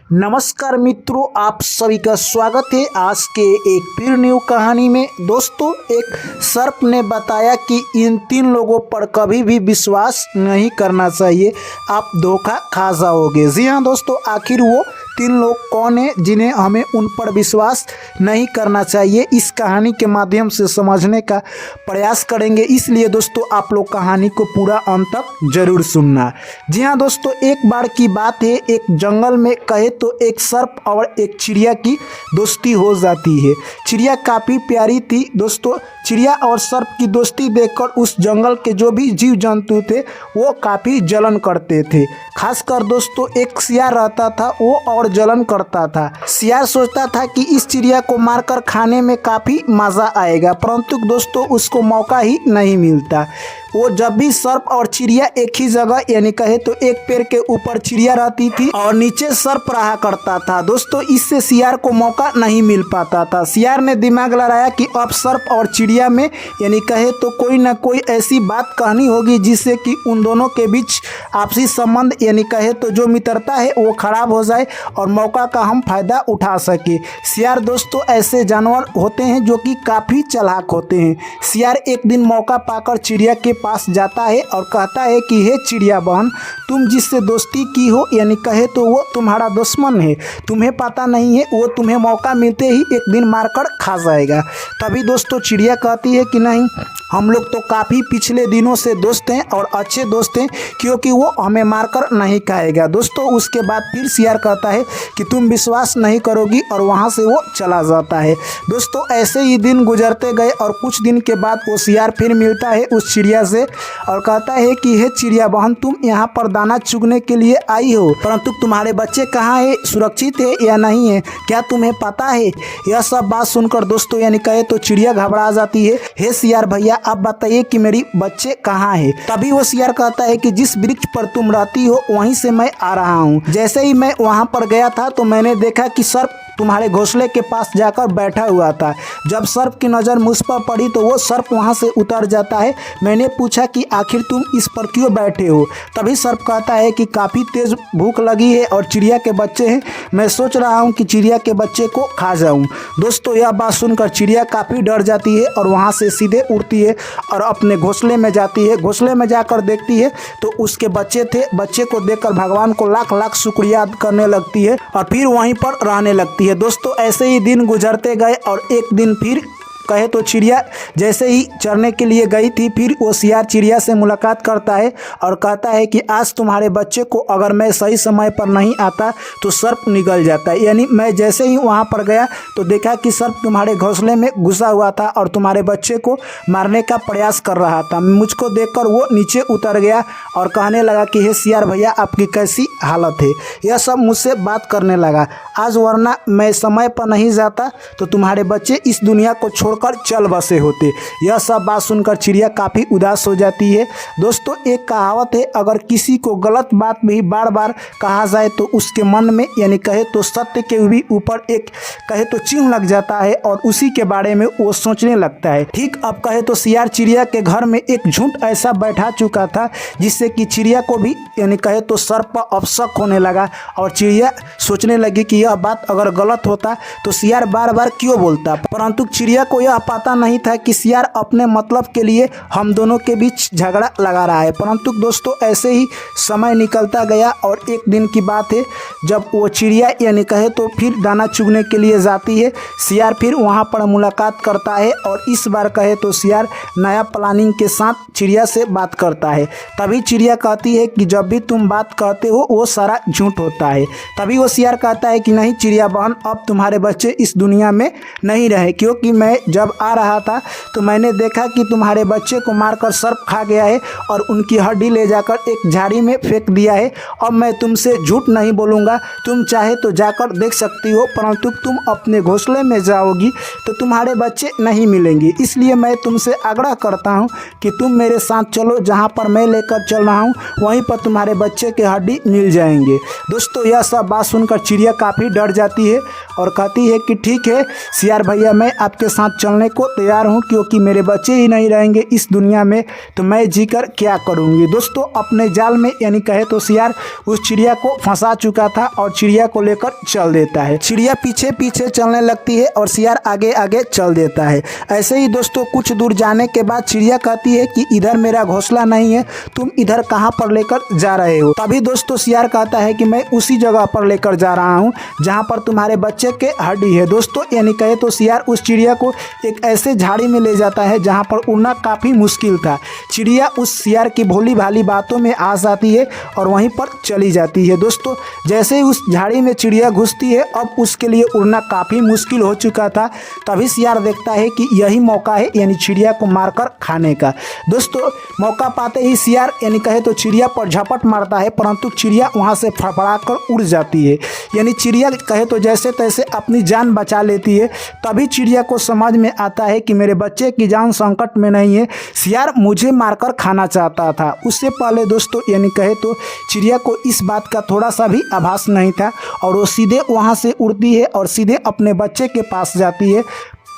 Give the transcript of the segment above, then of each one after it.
नमस्कार मित्रों, आप सभी का स्वागत है आज के एक फिर न्यू कहानी में। दोस्तों, एक सर्प ने बताया कि इन 3 लोगों पर कभी भी विश्वास नहीं करना चाहिए, आप धोखा खा जाओगे। जी हाँ दोस्तों, आखिर वो 3 लोग कौन है जिन्हें हमें उन पर विश्वास नहीं करना चाहिए, इस कहानी के माध्यम से समझने का प्रयास करेंगे। इसलिए दोस्तों, आप लोग कहानी को पूरा अंत तक जरूर सुनना। जी हाँ दोस्तों, एक बार की बात है, एक जंगल में कहे तो एक सर्प और एक चिड़िया की दोस्ती हो जाती है। चिड़िया काफ़ी प्यारी थी दोस्तों। चिड़िया और सर्प की दोस्ती देखकर उस जंगल के जो भी जीव जंतु थे वो काफ़ी जलन करते थे। खासकर दोस्तों, एक सियार रहता था, वो और जलन करता था। सियार सोचता था कि इस चिड़िया को मारकर खाने में काफ़ी मज़ा आएगा, परंतु दोस्तों उसको मौका ही नहीं मिलता। वो जब भी सर्प और चिड़िया एक ही जगह यानी कहे तो एक पेड़ के ऊपर चिड़िया रहती थी और नीचे सर्प रहा करता था दोस्तों, इससे सियार को मौका नहीं मिल पाता था। सियार ने दिमाग लड़ाया कि अब सर्प और चिड़िया में यानी कहे तो कोई ना कोई ऐसी बात कहनी होगी जिससे कि उन दोनों के बीच आपसी संबंध यानी कहे तो जो मित्रता है वो खराब हो जाए और मौका का हम फायदा उठा सके। सियार दोस्तों ऐसे जानवर होते हैं जो कि काफ़ी चालाक होते हैं। सियार एक दिन मौका पाकर चिड़िया के पास जाता है और कहता है कि हे चिड़िया बहन, तुम जिससे दोस्ती की हो यानी कहे तो वो तुम्हारा दुश्मन है, तुम्हें पता नहीं है वो तुम्हें मौका मिलते ही एक दिन मारकर खा जाएगा। तभी दोस्तों चिड़िया कहती है कि नहीं, हम लोग तो काफ़ी पिछले दिनों से दोस्त हैं और अच्छे दोस्त हैं, क्योंकि वो हमें मारकर नहीं खाएगा। दोस्तों उसके बाद फिर सियार कहता है कि तुम विश्वास नहीं करोगी और वहाँ से वो चला जाता है। दोस्तों ऐसे ही दिन गुजरते गए और कुछ दिन के बाद वो सियार फिर मिलता है उस चिड़िया से और कहता है कि हे चिड़िया बहन, तुम यहाँ पर दाना चुगने के लिए आई हो, परंतु तुम्हारे बच्चे कहाँ है, सुरक्षित है या नहीं है, क्या तुम्हें पता है? यह सब बात सुनकर दोस्तों यानी कहे तो चिड़िया घबरा जाती है। हे सियार भैया, आप बताइए कि मेरी बच्चे कहाँ है? तभी वो सियार कहता है कि जिस वृक्ष पर तुम रहती हो वहीं से मैं आ रहा हूँ। जैसे ही मैं वहाँ पर गया था तो मैंने देखा कि सर्प तुम्हारे घोंसले के पास जाकर बैठा हुआ था। जब सर्प की नज़र मुझ पर पड़ी तो वो सर्प वहाँ से उतर जाता है। मैंने पूछा कि आखिर तुम इस पर क्यों बैठे हो? तभी सर्प कहता है कि काफ़ी तेज़ भूख लगी है और चिड़िया के बच्चे हैं, मैं सोच रहा हूँ कि चिड़िया के बच्चे को खा जाऊँ। दोस्तों यह बात सुनकर चिड़िया काफ़ी डर जाती है और वहाँ से सीधे उड़ती है और अपने घोंसले में जाती है। घोंसले में जाकर देखती है तो उसके बच्चे थे। बच्चे को देखकर भगवान को लाख लाख शुक्रिया करने लगती है और फिर वहीं पर रहने लगती है। दोस्तों ऐसे ही दिन गुजरते गए और एक दिन फिर कहे तो चिड़िया जैसे ही चरने के लिए गई थी, फिर वो सियार चिड़िया से मुलाकात करता है और कहता है कि आज तुम्हारे बच्चे को अगर मैं सही समय पर नहीं आता तो सर्प निगल जाता है। यानी मैं जैसे ही वहाँ पर गया तो देखा कि सर्प तुम्हारे घोंसले में घुसा हुआ था और तुम्हारे बच्चे को मारने का प्रयास कर रहा था। मुझको देखकर वो नीचे उतर गया और कहने लगा कि हे सियार भैया, आपकी कैसी हालत है? यह सब मुझसे बात करने लगा। आज वरना मैं समय पर नहीं जाता तो तुम्हारे बच्चे इस दुनिया को छोड़ कर चल बसे होते। यह सब बात सुनकर चिड़िया काफ़ी उदास हो जाती है। दोस्तों एक कहावत है, अगर किसी को गलत बात भी बार बार कहा जाए तो उसके मन में यानी कहे तो सत्य के भी ऊपर एक कहे तो चिन्ह लग जाता है और उसी के बारे में वो सोचने लगता है। ठीक अब कहे तो सियार चिड़िया के घर में एक झुंड ऐसा बैठा चुका था जिससे कि चिड़िया को भी यानी कहे तो सर्प पर अपशक होने लगा और चिड़िया सोचने लगी कि यह बात अगर गलत होता तो सियार बार बार क्यों बोलता। परंतु चिड़िया को यह पता नहीं था कि सियार अपने मतलब के लिए हम दोनों के बीच झगड़ा लगा रहा है। परंतु दोस्तों ऐसे ही समय निकलता गया और एक दिन की बात है, जब वो चिड़िया यानी कहे तो फिर दाना चुगने के लिए जाती है। सियार फिर वहाँ पर मुलाकात करता है और इस बार कहे तो सियार नया प्लानिंग के साथ चिड़िया से बात करता है। तभी चिड़िया कहती है कि जब भी तुम बात कहते हो वो सारा झूठ होता है। तभी वो सियार कहता है कि नहीं चिड़िया बहन, अब तुम्हारे बच्चे इस दुनिया में नहीं रहे, क्योंकि मैं जब आ रहा था तो मैंने देखा कि तुम्हारे बच्चे को मारकर सर्प खा गया है और उनकी हड्डी ले जाकर एक झाड़ी में फेंक दिया है। अब मैं तुमसे झूठ नहीं बोलूँगा, तुम चाहे तो जाकर देख सकती हो, परंतु तुम अपने घोंसले में जाओगी तो तुम्हारे बच्चे नहीं मिलेंगे। इसलिए मैं तुमसे आग्रह करता हूँ कि तुम मेरे साथ चलो, जहाँ पर मैं लेकर चल रहा हूँ वहीं पर तुम्हारे बच्चे के हड्डी मिल जाएंगे। दोस्तों यह सब बात सुनकर चिड़िया काफ़ी डर जाती है और कहती है कि ठीक है सियार भैया, मैं आपके साथ चलने को तैयार हूँ, क्योंकि मेरे बच्चे ही नहीं रहेंगे इस दुनिया में तो मैं जीकर क्या करूँगी। दोस्तों अपने जाल में यानी कहे तो सियार उस चिड़िया को फंसा चुका था और चिड़िया को लेकर चल देता है। चिड़िया पीछे पीछे चलने लगती है और सियार आगे आगे चल देता है। ऐसे ही दोस्तों कुछ दूर जाने के बाद चिड़िया कहती है कि इधर मेरा घोंसला नहीं है, तुम इधर कहाँ पर लेकर जा रहे हो। तभी दोस्तों सियार कहता है कि मैं उसी जगह पर लेकर जा रहा हूँ जहाँ पर तुम्हारे बच्चे के हड्डी है। दोस्तों यानी कहे तो सियार उस चिड़िया को एक ऐसे झाड़ी में ले जाता है जहाँ पर उड़ना काफ़ी मुश्किल था। चिड़िया उस सियार की भोली भाली बातों में आ जाती है और वहीं पर चली जाती है। दोस्तों जैसे ही उस झाड़ी में चिड़िया घुसती है, अब उसके लिए उड़ना काफ़ी मुश्किल हो चुका था। तभी सियार देखता है कि यही मौका है यानी चिड़िया को मारकर खाने का। दोस्तों मौका पाते ही सियार यानी कहे तो चिड़िया पर झपट मारता है, परंतु चिड़िया वहाँ से फड़फड़ा कर उड़ जाती है। यानी चिड़िया कहे तो जैसे तैसे अपनी जान बचा लेती है। तभी चिड़िया को समझ में आता है कि मेरे बच्चे की जान संकट में नहीं है, सियार मुझे मारकर खाना चाहता था। उससे पहले दोस्तों यानी कहे तो चिड़िया को इस बात का थोड़ा सा भी आभास नहीं था और वो सीधे वहाँ से उड़ती है और सीधे अपने बच्चे के पास जाती है।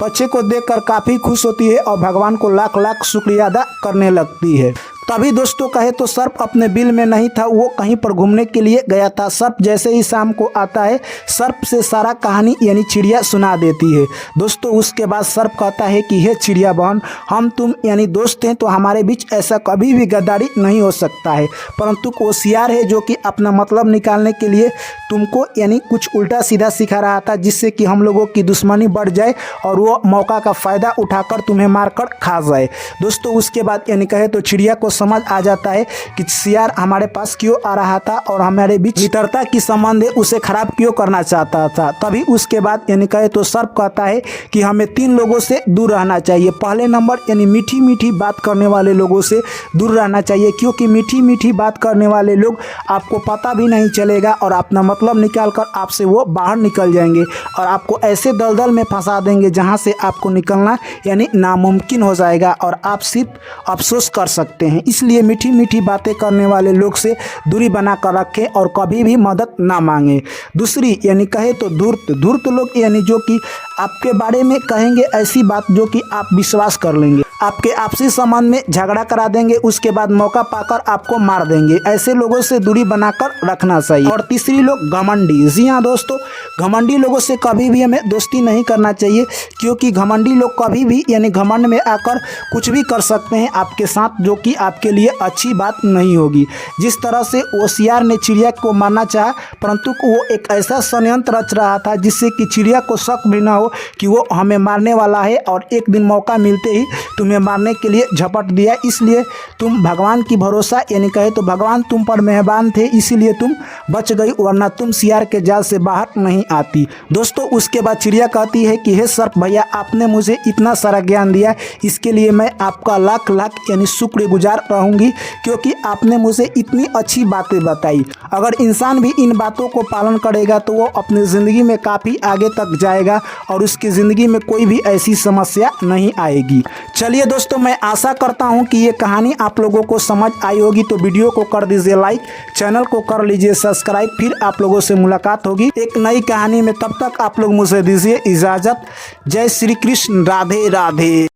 बच्चे को देखकर काफ़ी खुश होती है और भगवान को लाख लाख शुक्रिया अदा करने लगती है। तभी दोस्तों कहे तो सर्प अपने बिल में नहीं था, वो कहीं पर घूमने के लिए गया था। सर्प जैसे ही शाम को आता है, सर्प से सारा कहानी यानी चिड़िया सुना देती है। दोस्तों उसके बाद सर्प कहता है कि हे चिड़िया बहन, हम तुम यानी दोस्त हैं तो हमारे बीच ऐसा कभी भी गद्दारी नहीं हो सकता है, परंतु वो सियार है जो कि अपना मतलब निकालने के लिए तुमको यानी कुछ उल्टा सीधा सिखा रहा था, जिससे कि हम लोगों की दुश्मनी बढ़ जाए और वो मौका का फ़ायदा उठाकर तुम्हें मारकर खा जाए। दोस्तों उसके बाद यानी कहे तो चिड़िया को समझ आ जाता है कि सियार हमारे पास क्यों आ रहा था और हमारे बीच मित्रता की संबंध है उसे खराब क्यों करना चाहता था। तभी उसके बाद यानी कहे तो सर्प कहता है कि हमें 3 लोगों से दूर रहना चाहिए। पहले नंबर यानी मीठी मीठी बात करने वाले लोगों से दूर रहना चाहिए, क्योंकि मीठी मीठी बात करने वाले लोग आपको पता भी नहीं चलेगा और अपना मतलब निकाल कर आपसे वो बाहर निकल जाएंगे और आपको ऐसे दलदल में फंसा देंगे जहाँ से आपको निकलना यानी नामुमकिन हो जाएगा और आप सिर्फ अफसोस कर सकते हैं। इसलिए मीठी मीठी बातें करने वाले लोग से दूरी बना कर रखें और कभी भी मदद ना मांगे। दूसरी यानी कहे तो धूर्त लोग यानी जो कि आपके बारे में कहेंगे ऐसी बात जो कि आप विश्वास कर लेंगे, आपके आपसी संबंध में झगड़ा करा देंगे, उसके बाद मौका पाकर आपको मार देंगे। ऐसे लोगों से दूरी बनाकर रखना चाहिए। और तीसरी लोग घमंडी। जी हाँ दोस्तों, घमंडी लोगों से कभी भी हमें दोस्ती नहीं करना चाहिए, क्योंकि घमंडी लोग कभी भी यानी घमंड में आकर कुछ भी कर सकते हैं आपके साथ, जो कि आपके लिए अच्छी बात नहीं होगी। जिस तरह से वो सियार ने चिड़िया को मारना चाहा, परंतु वो एक ऐसा षड्यंत्र रच रहा था जिससे कि चिड़िया को शक भी ना हो कि वो हमें मारने वाला है और एक दिन मौका मिलते ही तुम्हें मारने के लिए झपट दिया। इसलिए तुम भगवान की भरोसा यानी कहे तो भगवान तुम पर मेहरबान थे, इसीलिए तुम बच गई, वरना तुम सियार के जाल से बाहर नहीं आती। दोस्तों उसके बाद चिड़िया कहती है कि हे सर्प भैया, आपने मुझे इतना सारा ज्ञान दिया, इसके लिए मैं आपका लाख लाख यानी शुक्रगुजार रहूंगी, क्योंकि आपने मुझे इतनी अच्छी बातें बताई। अगर इंसान भी इन बातों को पालन करेगा तो वो अपनी ज़िंदगी में काफ़ी आगे तक जाएगा और उसकी ज़िंदगी में कोई भी ऐसी समस्या नहीं आएगी। चलिए दोस्तों, मैं आशा करता हूं कि ये कहानी आप लोगों को समझ आई होगी, तो वीडियो को कर दीजिए लाइक, चैनल को कर लीजिए सब्सक्राइब। फिर आप लोगों से मुलाकात होगी एक नई कहानी में, तब तक आप लोग मुझे दीजिए इजाज़त। जय श्री कृष्ण, राधे राधे।